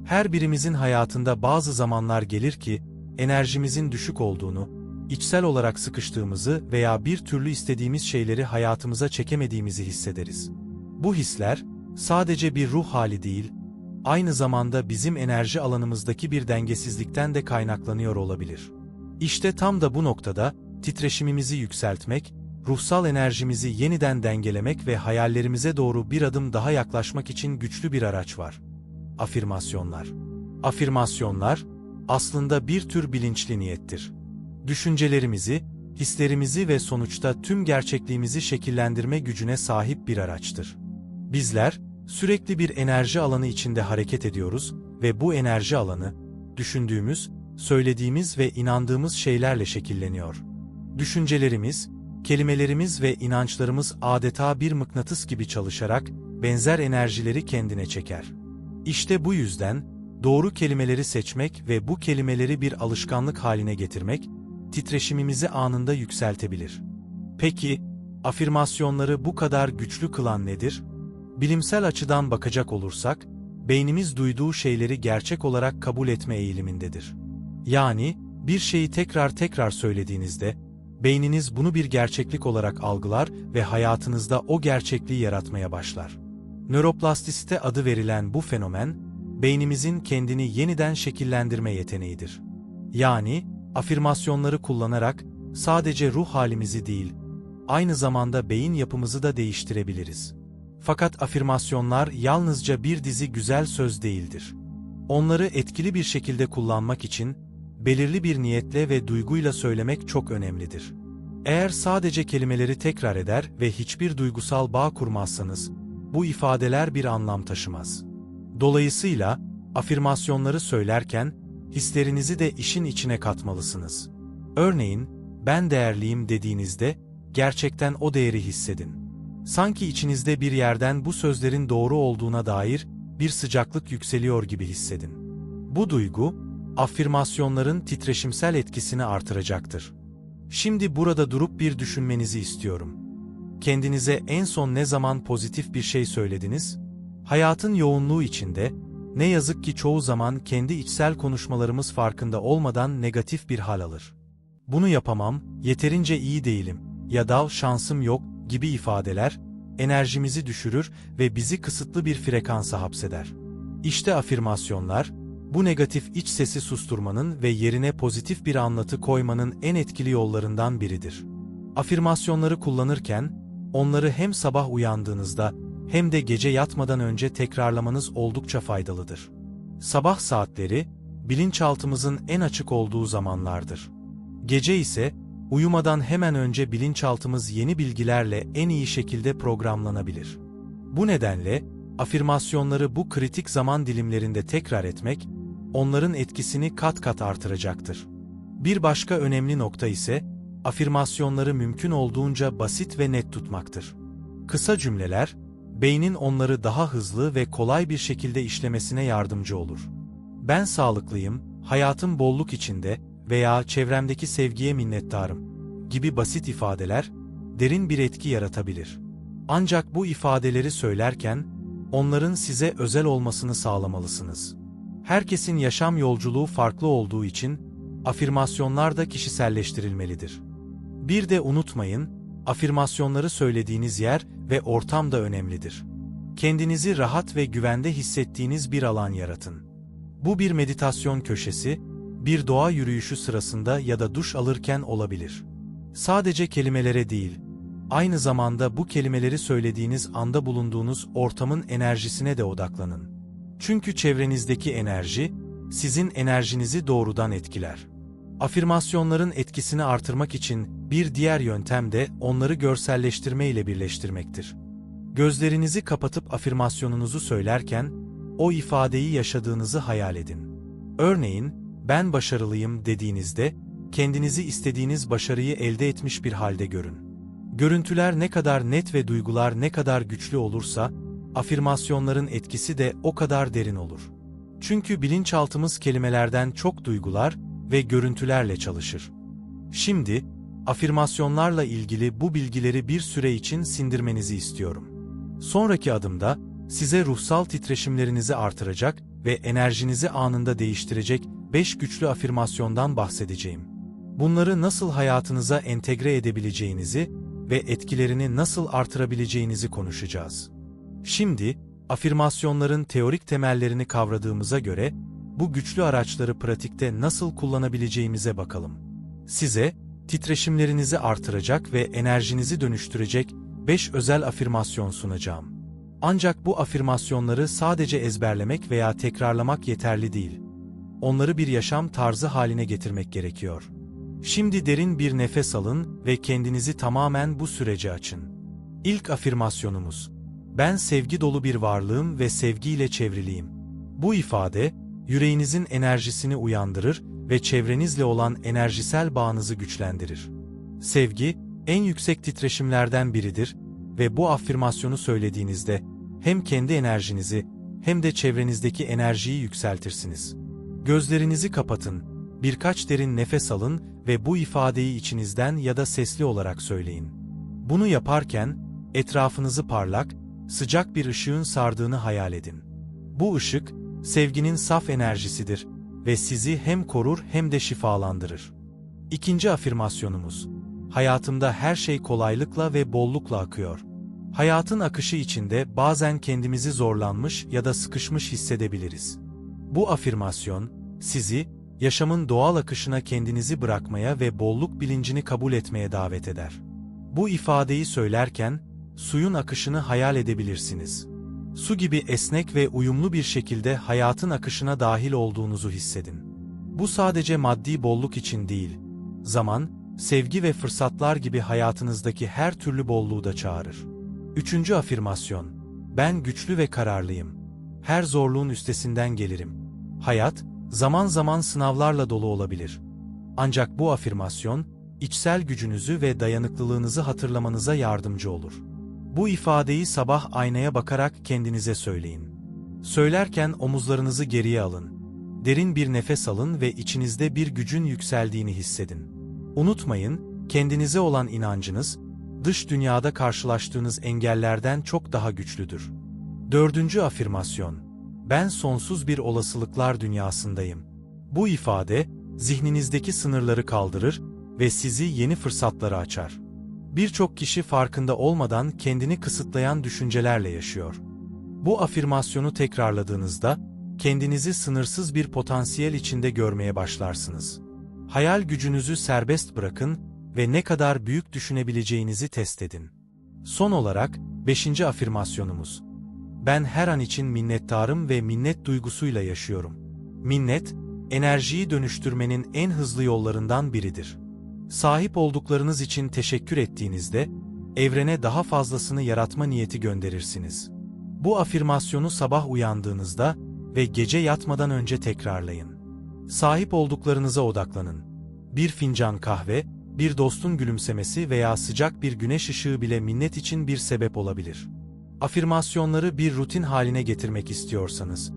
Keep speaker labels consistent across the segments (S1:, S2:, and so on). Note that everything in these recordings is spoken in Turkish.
S1: Her birimizin hayatında bazı zamanlar gelir ki, enerjimizin düşük olduğunu, içsel olarak sıkıştığımızı veya bir türlü istediğimiz şeyleri hayatımıza çekemediğimizi hissederiz. Bu hisler, sadece bir ruh hali değil, aynı zamanda bizim enerji alanımızdaki bir dengesizlikten de kaynaklanıyor olabilir. İşte tam da bu noktada, titreşimimizi yükseltmek, ruhsal enerjimizi yeniden dengelemek ve hayallerimize doğru bir adım daha yaklaşmak için güçlü bir araç var. Afirmasyonlar. Afirmasyonlar, aslında bir tür bilinçli niyettir. Düşüncelerimizi, hislerimizi ve sonuçta tüm gerçekliğimizi şekillendirme gücüne sahip bir araçtır. Bizler, sürekli bir enerji alanı içinde hareket ediyoruz ve bu enerji alanı, düşündüğümüz, söylediğimiz ve inandığımız şeylerle şekilleniyor. Düşüncelerimiz, kelimelerimiz ve inançlarımız adeta bir mıknatıs gibi çalışarak benzer enerjileri kendine çeker. İşte bu yüzden, doğru kelimeleri seçmek ve bu kelimeleri bir alışkanlık haline getirmek, titreşimimizi anında yükseltebilir. Peki, afirmasyonları bu kadar güçlü kılan nedir? Bilimsel açıdan bakacak olursak, beynimiz duyduğu şeyleri gerçek olarak kabul etme eğilimindedir. Yani, bir şeyi tekrar tekrar söylediğinizde, beyniniz bunu bir gerçeklik olarak algılar ve hayatınızda o gerçekliği yaratmaya başlar. Nöroplastisite adı verilen bu fenomen, beynimizin kendini yeniden şekillendirme yeteneğidir. Yani, afirmasyonları kullanarak sadece ruh halimizi değil, aynı zamanda beyin yapımızı da değiştirebiliriz. Fakat afirmasyonlar yalnızca bir dizi güzel söz değildir. Onları etkili bir şekilde kullanmak için, belirli bir niyetle ve duyguyla söylemek çok önemlidir. Eğer sadece kelimeleri tekrar eder ve hiçbir duygusal bağ kurmazsanız, bu ifadeler bir anlam taşımaz. Dolayısıyla, afirmasyonları söylerken, hislerinizi de işin içine katmalısınız. Örneğin, ben değerliyim dediğinizde, gerçekten o değeri hissedin. Sanki içinizde bir yerden bu sözlerin doğru olduğuna dair bir sıcaklık yükseliyor gibi hissedin. Bu duygu, afirmasyonların titreşimsel etkisini artıracaktır. Şimdi burada durup bir düşünmenizi istiyorum. Kendinize en son ne zaman pozitif bir şey söylediniz? Hayatın yoğunluğu içinde, ne yazık ki çoğu zaman kendi içsel konuşmalarımız farkında olmadan negatif bir hal alır. Bunu yapamam, yeterince iyi değilim ya da şansım yok gibi ifadeler, enerjimizi düşürür ve bizi kısıtlı bir frekansa hapseder. İşte afirmasyonlar, bu negatif iç sesi susturmanın ve yerine pozitif bir anlatı koymanın en etkili yollarından biridir. Afirmasyonları kullanırken, onları hem sabah uyandığınızda hem de gece yatmadan önce tekrarlamanız oldukça faydalıdır. Sabah saatleri, bilinçaltımızın en açık olduğu zamanlardır. Gece ise, uyumadan hemen önce bilinçaltımız yeni bilgilerle en iyi şekilde programlanabilir. Bu nedenle, afirmasyonları bu kritik zaman dilimlerinde tekrar etmek, onların etkisini kat kat artıracaktır. Bir başka önemli nokta ise, afirmasyonları mümkün olduğunca basit ve net tutmaktır. Kısa cümleler, beynin onları daha hızlı ve kolay bir şekilde işlemesine yardımcı olur. Ben sağlıklıyım, hayatım bolluk içinde veya çevremdeki sevgiye minnettarım gibi basit ifadeler, derin bir etki yaratabilir. Ancak bu ifadeleri söylerken, onların size özel olmasını sağlamalısınız. Herkesin yaşam yolculuğu farklı olduğu için, afirmasyonlar da kişiselleştirilmelidir. Bir de unutmayın, afirmasyonları söylediğiniz yer ve ortam da önemlidir. Kendinizi rahat ve güvende hissettiğiniz bir alan yaratın. Bu bir meditasyon köşesi, bir doğa yürüyüşü sırasında ya da duş alırken olabilir. Sadece kelimelere değil, aynı zamanda bu kelimeleri söylediğiniz anda bulunduğunuz ortamın enerjisine de odaklanın. Çünkü çevrenizdeki enerji, sizin enerjinizi doğrudan etkiler. Afirmasyonların etkisini artırmak için bir diğer yöntem de onları görselleştirme ile birleştirmektir. Gözlerinizi kapatıp afirmasyonunuzu söylerken, o ifadeyi yaşadığınızı hayal edin. Örneğin, ben başarılıyım dediğinizde, kendinizi istediğiniz başarıyı elde etmiş bir halde görün. Görüntüler ne kadar net ve duygular ne kadar güçlü olursa, afirmasyonların etkisi de o kadar derin olur. Çünkü bilinçaltımız kelimelerden çok duygular ve görüntülerle çalışır. Şimdi, afirmasyonlarla ilgili bu bilgileri bir süre için sindirmenizi istiyorum. Sonraki adımda, size ruhsal titreşimlerinizi artıracak ve enerjinizi anında değiştirecek 5 güçlü afirmasyondan bahsedeceğim. Bunları nasıl hayatınıza entegre edebileceğinizi ve etkilerini nasıl artırabileceğinizi konuşacağız. Şimdi, afirmasyonların teorik temellerini kavradığımıza göre, bu güçlü araçları pratikte nasıl kullanabileceğimize bakalım. Size, titreşimlerinizi artıracak ve enerjinizi dönüştürecek 5 özel afirmasyon sunacağım. Ancak bu afirmasyonları sadece ezberlemek veya tekrarlamak yeterli değil. Onları bir yaşam tarzı haline getirmek gerekiyor. Şimdi derin bir nefes alın ve kendinizi tamamen bu sürece açın. İlk afirmasyonumuz: ben sevgi dolu bir varlığım ve sevgiyle çevriliyim. Bu ifade, yüreğinizin enerjisini uyandırır ve çevrenizle olan enerjisel bağınızı güçlendirir. Sevgi, en yüksek titreşimlerden biridir ve bu afirmasyonu söylediğinizde hem kendi enerjinizi hem de çevrenizdeki enerjiyi yükseltirsiniz. Gözlerinizi kapatın, birkaç derin nefes alın ve bu ifadeyi içinizden ya da sesli olarak söyleyin. Bunu yaparken, etrafınızı parlak, sıcak bir ışığın sardığını hayal edin. Bu ışık, sevginin saf enerjisidir ve sizi hem korur hem de şifalandırır. İkinci afirmasyonumuz: hayatımda her şey kolaylıkla ve bollukla akıyor. Hayatın akışı içinde bazen kendimizi zorlanmış ya da sıkışmış hissedebiliriz. Bu afirmasyon, sizi, yaşamın doğal akışına kendinizi bırakmaya ve bolluk bilincini kabul etmeye davet eder. Bu ifadeyi söylerken, suyun akışını hayal edebilirsiniz. Su gibi esnek ve uyumlu bir şekilde hayatın akışına dahil olduğunuzu hissedin. Bu sadece maddi bolluk için değil, zaman, sevgi ve fırsatlar gibi hayatınızdaki her türlü bolluğu da çağırır. Üçüncü afirmasyon: ben güçlü ve kararlıyım. Her zorluğun üstesinden gelirim. Hayat, zaman zaman sınavlarla dolu olabilir. Ancak bu afirmasyon, içsel gücünüzü ve dayanıklılığınızı hatırlamanıza yardımcı olur. Bu ifadeyi sabah aynaya bakarak kendinize söyleyin. Söylerken omuzlarınızı geriye alın. Derin bir nefes alın ve içinizde bir gücün yükseldiğini hissedin. Unutmayın, kendinize olan inancınız, dış dünyada karşılaştığınız engellerden çok daha güçlüdür. Dördüncü afirmasyon: ben sonsuz bir olasılıklar dünyasındayım. Bu ifade, zihninizdeki sınırları kaldırır ve sizi yeni fırsatlara açar. Birçok kişi farkında olmadan kendini kısıtlayan düşüncelerle yaşıyor. Bu afirmasyonu tekrarladığınızda, kendinizi sınırsız bir potansiyel içinde görmeye başlarsınız. Hayal gücünüzü serbest bırakın ve ne kadar büyük düşünebileceğinizi test edin. Son olarak, 5. afirmasyonumuz: ben her an için minnettarım ve minnet duygusuyla yaşıyorum. Minnet, enerjiyi dönüştürmenin en hızlı yollarından biridir. Sahip olduklarınız için teşekkür ettiğinizde, evrene daha fazlasını yaratma niyeti gönderirsiniz. Bu afirmasyonu sabah uyandığınızda ve gece yatmadan önce tekrarlayın. Sahip olduklarınıza odaklanın. Bir fincan kahve, bir dostun gülümsemesi veya sıcak bir güneş ışığı bile minnet için bir sebep olabilir. Afirmasyonları bir rutin haline getirmek istiyorsanız,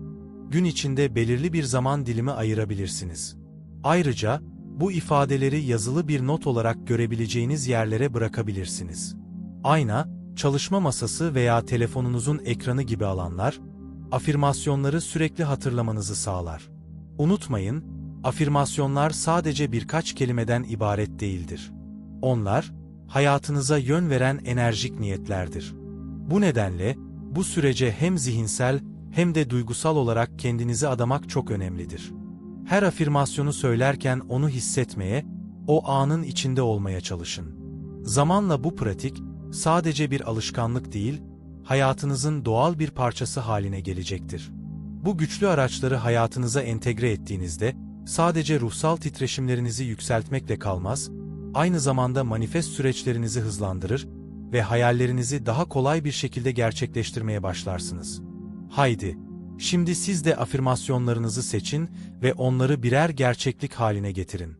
S1: gün içinde belirli bir zaman dilimi ayırabilirsiniz. Ayrıca, bu ifadeleri yazılı bir not olarak görebileceğiniz yerlere bırakabilirsiniz. Ayna, çalışma masası veya telefonunuzun ekranı gibi alanlar, afirmasyonları sürekli hatırlamanızı sağlar. Unutmayın, afirmasyonlar sadece birkaç kelimeden ibaret değildir. Onlar, hayatınıza yön veren enerjik niyetlerdir. Bu nedenle, bu sürece hem zihinsel hem de duygusal olarak kendinizi adamak çok önemlidir. Her afirmasyonu söylerken onu hissetmeye, o anın içinde olmaya çalışın. Zamanla bu pratik, sadece bir alışkanlık değil, hayatınızın doğal bir parçası haline gelecektir. Bu güçlü araçları hayatınıza entegre ettiğinizde, sadece ruhsal titreşimlerinizi yükseltmekle kalmaz, aynı zamanda manifest süreçlerinizi hızlandırır ve hayallerinizi daha kolay bir şekilde gerçekleştirmeye başlarsınız. Haydi, şimdi siz de afirmasyonlarınızı seçin ve onları birer gerçeklik haline getirin.